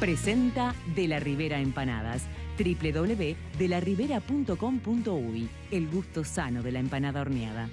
Presenta De la Ribera Empanadas, www.delarribera.com.uy. El gusto sano de la empanada horneada.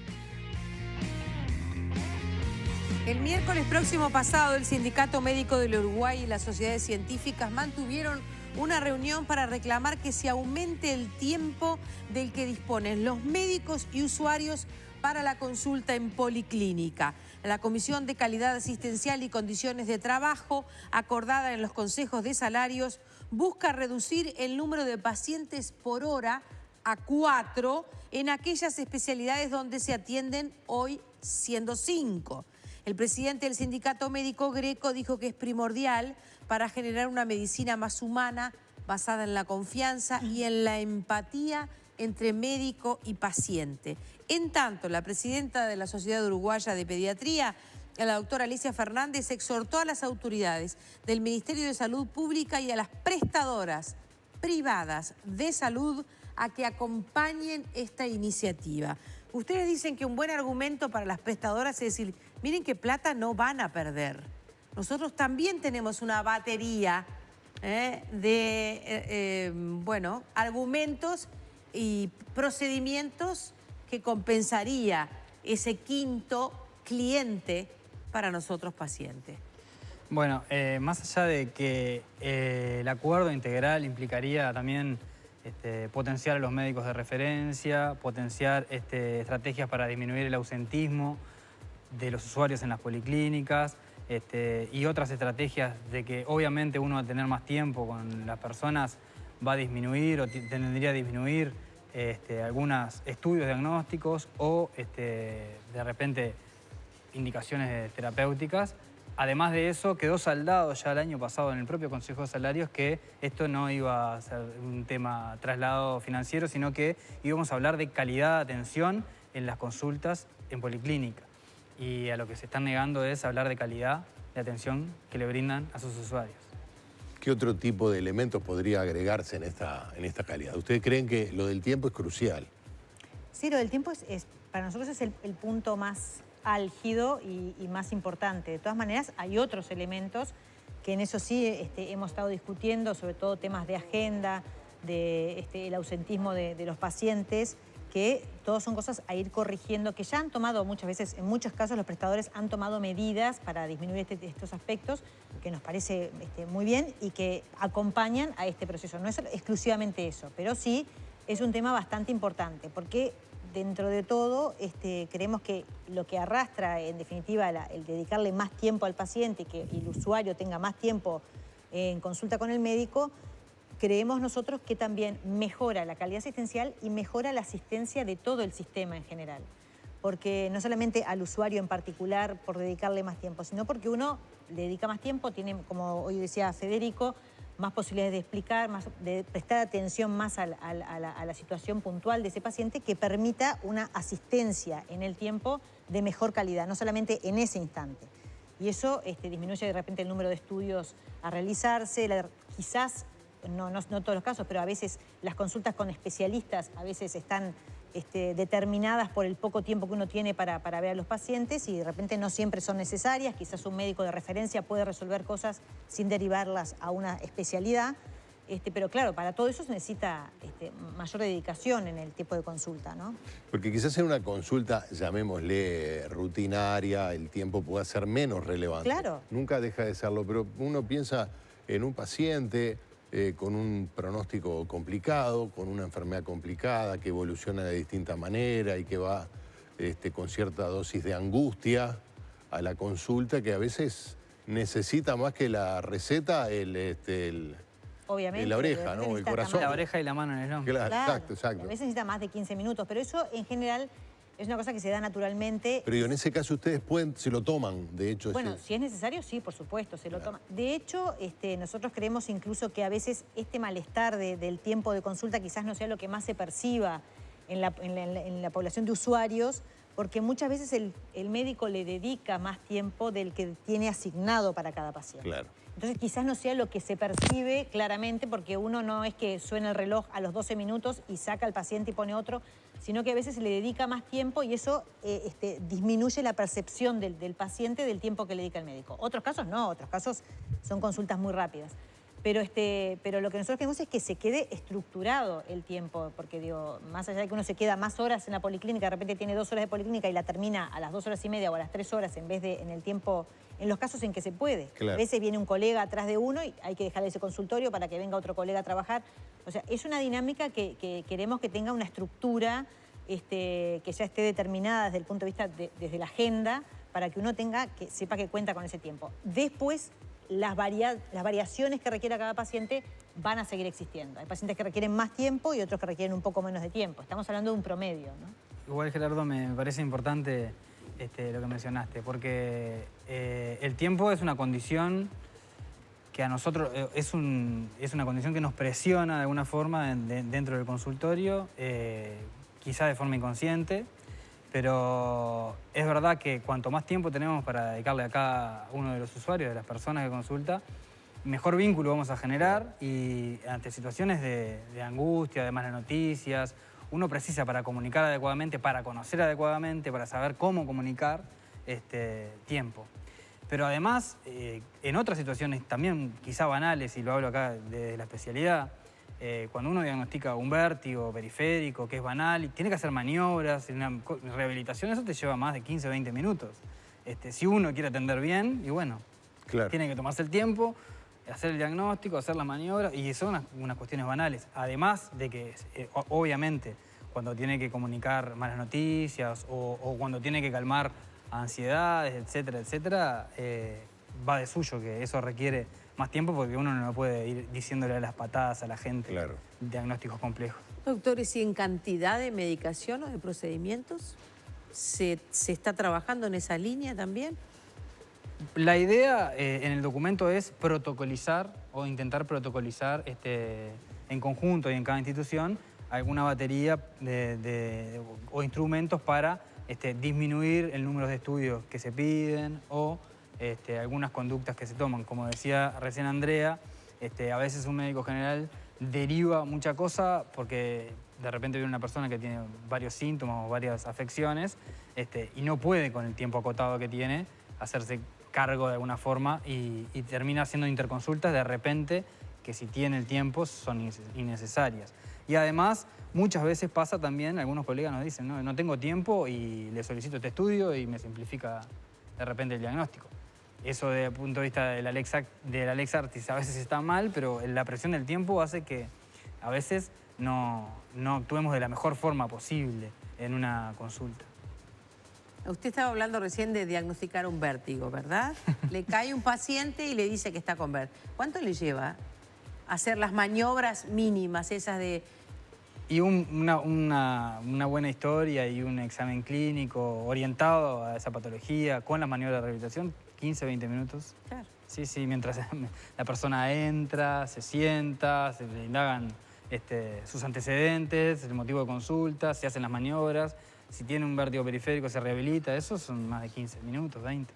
El miércoles próximo pasado, el Sindicato Médico del Uruguay y las sociedades científicas mantuvieron una reunión para reclamar que se aumente el tiempo del que disponen los médicos y usuarios para la consulta en policlínica. La Comisión de Calidad Asistencial y Condiciones de Trabajo, acordada en los consejos de salarios, busca reducir el número de pacientes por hora a 4 en aquellas especialidades donde se atienden hoy siendo 5. El presidente del Sindicato Médico Greco dijo que es primordial para generar una medicina más humana, basada en la confianza y en la empatía entre médico y paciente. En tanto, la presidenta de la Sociedad Uruguaya de Pediatría, la doctora Alicia Fernández, exhortó a las autoridades del Ministerio de Salud Pública y a las prestadoras privadas de salud a que acompañen esta iniciativa. Ustedes dicen que un buen argumento para las prestadoras es decir, miren que plata no van a perder. Nosotros también tenemos una batería de argumentos y procedimientos que compensaría ese quinto cliente para nosotros pacientes. Bueno, más allá de que el acuerdo integral implicaría también potenciar a los médicos de referencia, potenciar estrategias para disminuir el ausentismo de los usuarios en las policlínicas y otras estrategias de que obviamente uno al tener más tiempo con las personas va a disminuir o tendría a disminuir algunos estudios diagnósticos o de repente indicaciones terapéuticas. Además de eso, quedó saldado ya el año pasado en el propio Consejo de Salarios que esto no iba a ser un tema traslado financiero, sino que íbamos a hablar de calidad de atención en las consultas en policlínica. Y a lo que se están negando es hablar de calidad de atención que le brindan a sus usuarios. ¿Qué otro tipo de elementos podría agregarse en esta calidad? ¿Ustedes creen que lo del tiempo es crucial? Sí, lo del tiempo para nosotros es el punto más álgido y más importante. De todas maneras, hay otros elementos que en eso sí hemos estado discutiendo, sobre todo temas de agenda, el ausentismo de los pacientes, que todos son cosas a ir corrigiendo, que ya han tomado muchas veces, en muchos casos los prestadores han tomado medidas para disminuir estos aspectos, que nos parece muy bien y que acompañan a este proceso. No es exclusivamente eso, pero sí es un tema bastante importante, porque dentro de todo creemos que lo que arrastra en definitiva el dedicarle más tiempo al paciente y que el usuario tenga más tiempo en consulta con el médico, creemos nosotros que también mejora la calidad asistencial y mejora la asistencia de todo el sistema en general. Porque no solamente al usuario en particular por dedicarle más tiempo, sino porque uno le dedica más tiempo, tiene, como hoy decía Federico, más posibilidades de explicar, de prestar atención más a la situación puntual de ese paciente que permita una asistencia en el tiempo de mejor calidad, no solamente en ese instante. Y eso disminuye de repente el número de estudios a realizarse, quizás, no todos los casos, pero a veces las consultas con especialistas a veces están determinadas por el poco tiempo que uno tiene para ver a los pacientes y de repente no siempre son necesarias. Quizás un médico de referencia puede resolver cosas sin derivarlas a una especialidad. Pero claro, para todo eso se necesita mayor dedicación en el tipo de consulta, ¿no? Porque quizás en una consulta, llamémosle rutinaria, el tiempo pueda ser menos relevante. Claro. Nunca deja de serlo, pero uno piensa en un paciente con un pronóstico complicado, con una enfermedad complicada, que evoluciona de distinta manera y que va con cierta dosis de angustia a la consulta, que a veces necesita más que la receta Obviamente, la oreja, ¿no? El corazón. La oreja y la mano en el hombro. Claro, exacto. A veces necesita más de 15 minutos, pero eso en general es una cosa que se da naturalmente. Pero en ese caso ustedes se lo toman, de hecho. Bueno, si es necesario, sí, por supuesto, se lo toma. De hecho, nosotros creemos incluso que a veces este malestar del tiempo de consulta quizás no sea lo que más se perciba en la población de usuarios, porque muchas veces el médico le dedica más tiempo del que tiene asignado para cada paciente. Claro. Entonces quizás no sea lo que se percibe claramente, porque uno no es que suena el reloj a los 12 minutos y saca al paciente y pone otro, sino que a veces se le dedica más tiempo y eso disminuye la percepción del paciente del tiempo que le dedica el médico. Otros casos no, otros casos son consultas muy rápidas. Pero lo que nosotros queremos es que se quede estructurado el tiempo, porque digo, más allá de que uno se queda más horas en la policlínica, de repente tiene 2 horas de policlínica y la termina a las 2 horas y media o a las 3 horas en vez de en el tiempo, en los casos en que se puede. Claro. A veces viene un colega atrás de uno y hay que dejarle ese consultorio para que venga otro colega a trabajar. O sea, es una dinámica que queremos que tenga una estructura que ya esté determinada desde el punto de vista desde la agenda, para que uno sepa que cuenta con ese tiempo. Después, las variaciones que requiera cada paciente van a seguir existiendo. Hay pacientes que requieren más tiempo y otros que requieren un poco menos de tiempo. Estamos hablando de un promedio, ¿no? Igual, Gerardo, me parece importante lo que mencionaste, porque el tiempo es una condición que a nosotros es una condición que nos presiona de alguna forma dentro del consultorio, quizá de forma inconsciente, pero es verdad que cuanto más tiempo tenemos para dedicarle a cada uno de los usuarios, de las personas que consulta, mejor vínculo vamos a generar, y ante situaciones de angustia, de malas noticias, uno precisa para comunicar adecuadamente, para conocer adecuadamente, para saber cómo comunicar, tiempo. Pero además, en otras situaciones también quizá banales, y lo hablo acá de la especialidad, cuando uno diagnostica un vértigo periférico, que es banal, y tiene que hacer maniobras, una rehabilitación, eso te lleva más de 15 o 20 minutos. Si uno quiere atender bien, y bueno, Claro. tiene que tomarse el tiempo, hacer el diagnóstico, hacer las maniobras, y son unas cuestiones banales. Además de que, obviamente, cuando tiene que comunicar malas noticias o cuando tiene que calmar ansiedades, etcétera, etcétera, va de suyo que eso requiere más tiempo, porque uno no puede ir diciéndole a las patadas a la gente. Claro. Diagnósticos complejos. Doctores, ¿y en cantidad de medicación o de procedimientos se está trabajando en esa línea también? La idea en el documento es protocolizar o intentar protocolizar en conjunto y en cada institución alguna batería o instrumentos para disminuir el número de estudios que se piden o algunas conductas que se toman. Como decía recién Andrea, a veces un médico general deriva mucha cosa porque de repente viene una persona que tiene varios síntomas o varias afecciones y no puede, con el tiempo acotado que tiene, hacerse cargo de alguna forma y termina haciendo interconsultas de repente que, si tiene el tiempo, son innecesarias. Y además, muchas veces pasa también, algunos colegas nos dicen, no tengo tiempo y le solicito este estudio y me simplifica de repente el diagnóstico. Eso, desde el punto de vista del Alex Artis, a veces está mal, pero la presión del tiempo hace que a veces no actuemos de la mejor forma posible en una consulta. Usted estaba hablando recién de diagnosticar un vértigo, ¿verdad? Le cae un paciente y le dice que está con vértigo. ¿Cuánto le lleva hacer las maniobras mínimas, esas de...? Y una buena historia y un examen clínico orientado a esa patología, con las maniobras de rehabilitación, 15, 20 minutos. Claro. Sí, mientras la persona entra, se sienta, se le indagan sus antecedentes, el motivo de consulta, se hacen las maniobras. Si tiene un vértigo periférico, se rehabilita. Eso son más de 15 minutos, 20.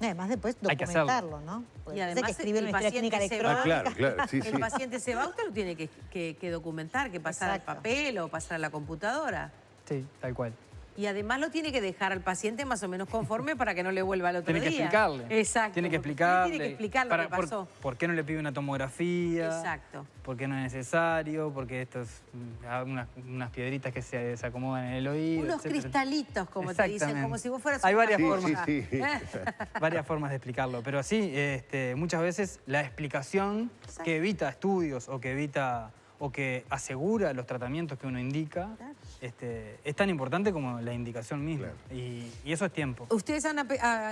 Además, después Hay que documentarlo, ¿no? Porque Y además hay que escribir una historia clínica se electrónica. va. Claro, sí, sí. El paciente se va, usted lo tiene que documentar, que pasar al Exacto. papel o pasar a la computadora. Sí, tal cual. Y además lo tiene que dejar al paciente más o menos conforme para que no le vuelva al otro Tiene día. que explicarle. Exacto. Tiene que Usted explicarle. tiene que explicar lo que pasó. ¿Por qué no le pide una tomografía? Exacto. ¿Por qué no es necesario? Porque esto es unas piedritas que se acomodan en el oído, Unos etcétera. cristalitos, como te dicen, Exactamente. como si vos fueras Hay una varias esponja. Sí, sí. Varias formas de explicarlo, pero sí, muchas veces la explicación Exacto. que evita estudios o que asegura los tratamientos que uno indica, Claro. es tan importante como la indicación misma. Claro. Y eso es tiempo. Ustedes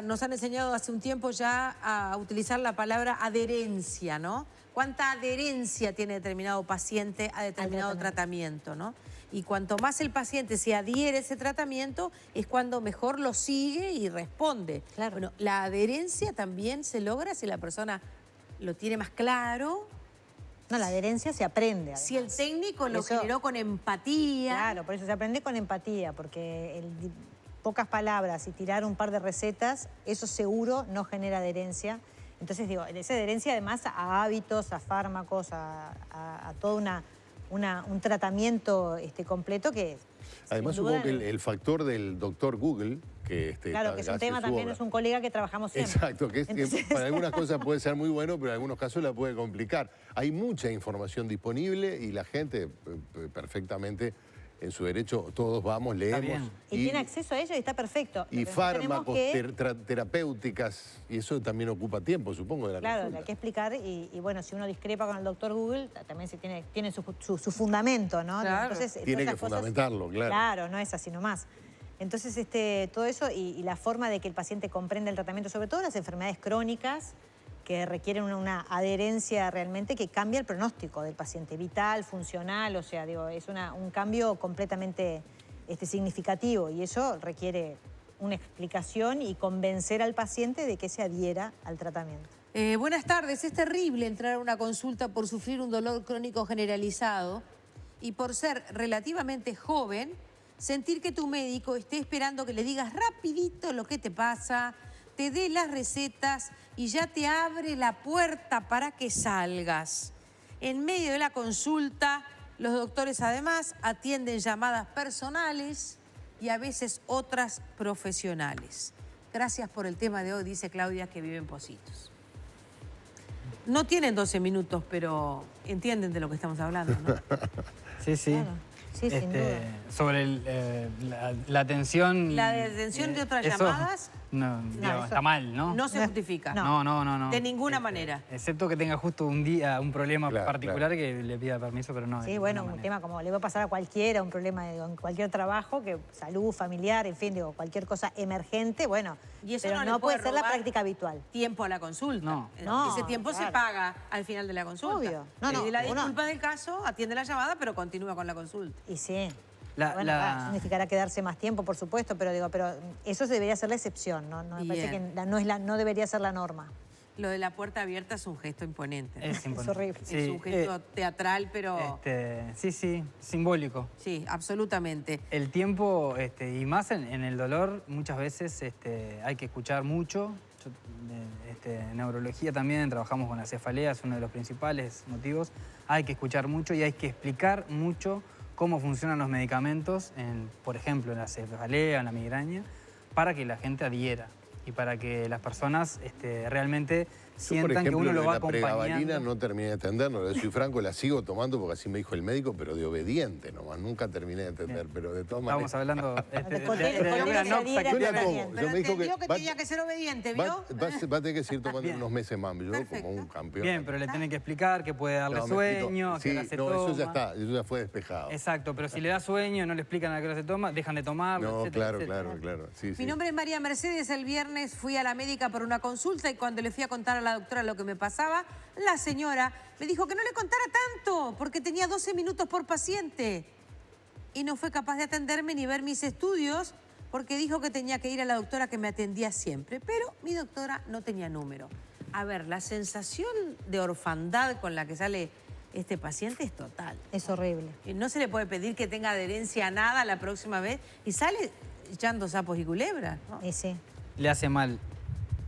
nos han enseñado hace un tiempo ya a utilizar la palabra adherencia, ¿no? ¿Cuánta adherencia tiene determinado paciente a determinado tratamiento, ¿no? Y cuanto más el paciente se adhiere a ese tratamiento, es cuando mejor lo sigue y responde. Claro. Bueno, la adherencia también se logra si la persona lo tiene más claro, No, la adherencia se aprende. si el técnico lo Eso- generó con empatía. Claro, por eso se aprende con empatía, porque pocas palabras y tirar un par de recetas, eso seguro no genera adherencia. Entonces, digo, esa adherencia además a hábitos, a fármacos, a todo un tratamiento completo que Además, Sin duda, supongo que el factor del doctor Google, que claro, que es un tema también, es un colega que trabajamos siempre. Exacto, que Entonces... para algunas cosas puede ser muy bueno, pero en algunos casos la puede complicar. Hay mucha información disponible y la gente perfectamente en su derecho, todos vamos, leemos. Y tiene acceso a ello y está perfecto. Y fármacos, terapéuticas, y eso también ocupa tiempo, supongo, de la Claro, consulta. hay que explicar y bueno, si uno discrepa con el doctor Google, también tiene su fundamento, ¿no? Claro. Entonces, Tiene todas que esas cosas... fundamentarlo, claro. Claro, no es así nomás. Entonces, todo eso y la forma de que el paciente comprenda el tratamiento, sobre todo las enfermedades crónicas, que requieren una adherencia realmente que cambia el pronóstico del paciente, vital, funcional, o sea, digo, es un cambio completamente significativo y eso requiere una explicación y convencer al paciente de que se adhiera al tratamiento. Buenas tardes. Es terrible entrar a una consulta por sufrir un dolor crónico generalizado y por ser relativamente joven, sentir que tu médico esté esperando que le digas rapidito lo que te pasa, te dé las recetas y ya te abre la puerta para que salgas. En medio de la consulta, los doctores además atienden llamadas personales y a veces otras profesionales. Gracias por el tema de hoy, dice Claudia, que vive en Pocitos. No tienen 12 minutos, pero entienden de lo que estamos hablando, ¿no? Sí, sí. Claro. Sí, sin duda. Sobre la atención... La detención de otras eso, llamadas no, digamos, eso está mal, ¿no? no se justifica. No. De ninguna manera. Excepto que tenga justo un día, un problema Claro, particular que le pida permiso, pero no. Sí, de bueno, ninguna un manera. tema como le va a pasar a cualquiera, un problema en cualquier trabajo, que salud, familiar, en fin, digo, cualquier cosa emergente, bueno, Y eso pero no le no puede puede ser la robar práctica habitual. Tiempo a la consulta. No. Ese tiempo se claro. paga al final de la consulta. Obvio. No, Le di la uno- disculpa del caso, atiende la llamada, pero continúa con la consulta. Y sí. La- Bueno, la- significará quedarse más tiempo, por supuesto, pero digo, pero eso debería ser la excepción, ¿no? Me parece que Bien. no debería ser la norma. Lo de la puerta abierta es un gesto imponente. Es importante. horrible. Sí, Es un gesto teatral, pero sí, simbólico. sí, absolutamente. El tiempo, y más en el dolor, muchas veces hay que escuchar mucho. En neurología también trabajamos con la cefalea, es uno de los principales motivos. Hay que escuchar mucho y hay que explicar mucho cómo funcionan los medicamentos, por ejemplo, en la cefalea, en la migraña, para que la gente adhiera y para que las personas realmente Yo, por sientan que ejemplo, uno lo va la pregabalina acompañando. no terminé de entenderlo. Lo soy franco, la sigo tomando porque así me dijo el médico, pero de obediente nomás. Nunca terminé de entender, pero de todas maneras. Estamos hablando De de cotel, una cotel, noxa adhiera, que- Yo la Está tomo. bien. Pero Yo me dijo entendió que va- tenía que ser obediente, va, ¿vio? va a tener que seguir tomando Bien. unos meses más. Yo Perfecto. como un campeón. Bien, pero le tienen que explicar que puede darle No, me explico. sueño, a qué Sí, hora se no, toma. eso ya está, eso ya fue despejado. Exacto, pero si le da sueño, no le explican a qué hora se toma, dejan de tomar, No, etcétera, claro, etcétera. claro. Sí, Mi sí. nombre es María Mercedes. El viernes fui a la médica por una consulta y cuando le fui a contar a la doctora lo que me pasaba, la señora me dijo que no le contara tanto porque tenía 12 minutos por paciente. Y no fue capaz de atenderme ni ver mis estudios porque dijo que tenía que ir a la doctora que me atendía siempre. Pero mi doctora no tenía número. A ver, la sensación de orfandad con la que sale este paciente es total. Es horrible. Y no se le puede pedir que tenga adherencia a nada la próxima vez y sale echando sapos y culebras, ¿no? Y sí. Le hace mal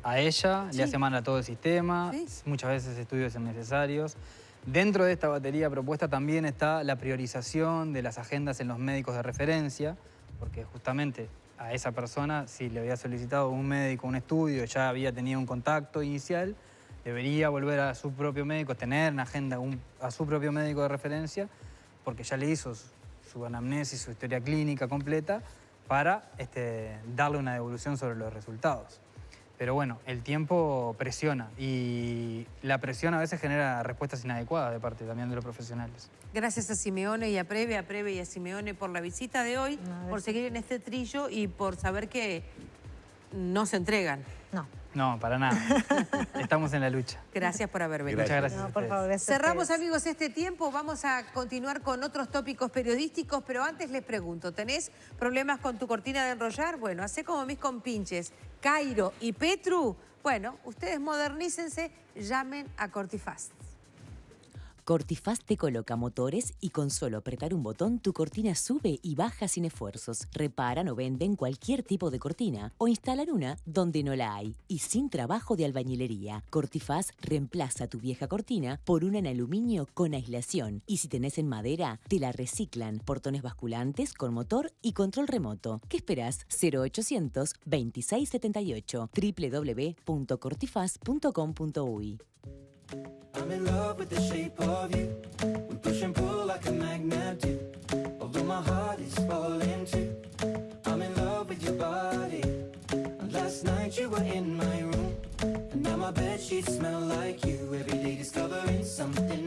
a ella, Sí. le hace mal a todo el sistema, Sí. muchas veces estudios innecesarios. Dentro de esta batería propuesta también está la priorización de las agendas en los médicos de referencia, porque justamente a esa persona, si le había solicitado un médico un estudio, ya había tenido un contacto inicial, debería volver a su propio médico, tener en agenda a su propio médico de referencia, porque ya le hizo su anamnesis, su historia clínica completa, para darle una devolución sobre los resultados. Pero bueno, el tiempo presiona y la presión a veces genera respuestas inadecuadas de parte también de los profesionales. Gracias a Simeone y a Preve y a Simeone por la visita de hoy, por seguir en este trillo y por saber que no se entregan. No. No, para nada. Estamos en la lucha. Gracias por haber venido. Muchas gracias. No, a por ustedes. favor, gracias a Cerramos, ustedes. amigos, este tiempo. Vamos a continuar con otros tópicos periodísticos, pero antes les pregunto, ¿tenés problemas con tu cortina de enrollar? Bueno, hacé como mis compinches, Cairo y Petru. Bueno, ustedes modernícense, llamen a Cortifast. Cortifaz te coloca motores y con solo apretar un botón tu cortina sube y baja sin esfuerzos. Reparan o venden cualquier tipo de cortina o instalan una donde no la hay y sin trabajo de albañilería. Cortifaz reemplaza tu vieja cortina por una en aluminio con aislación y si tenés en madera te la reciclan. Portones basculantes con motor y control remoto. ¿Qué esperás? 0800 2678 www.cortifaz.com.uy. I'm in love with the shape of you. We push and pull like a magnet do. Although my heart is falling too. I'm in love with your body. And last night you were in my room. And now my bedsheets smell like you. Every day discovering something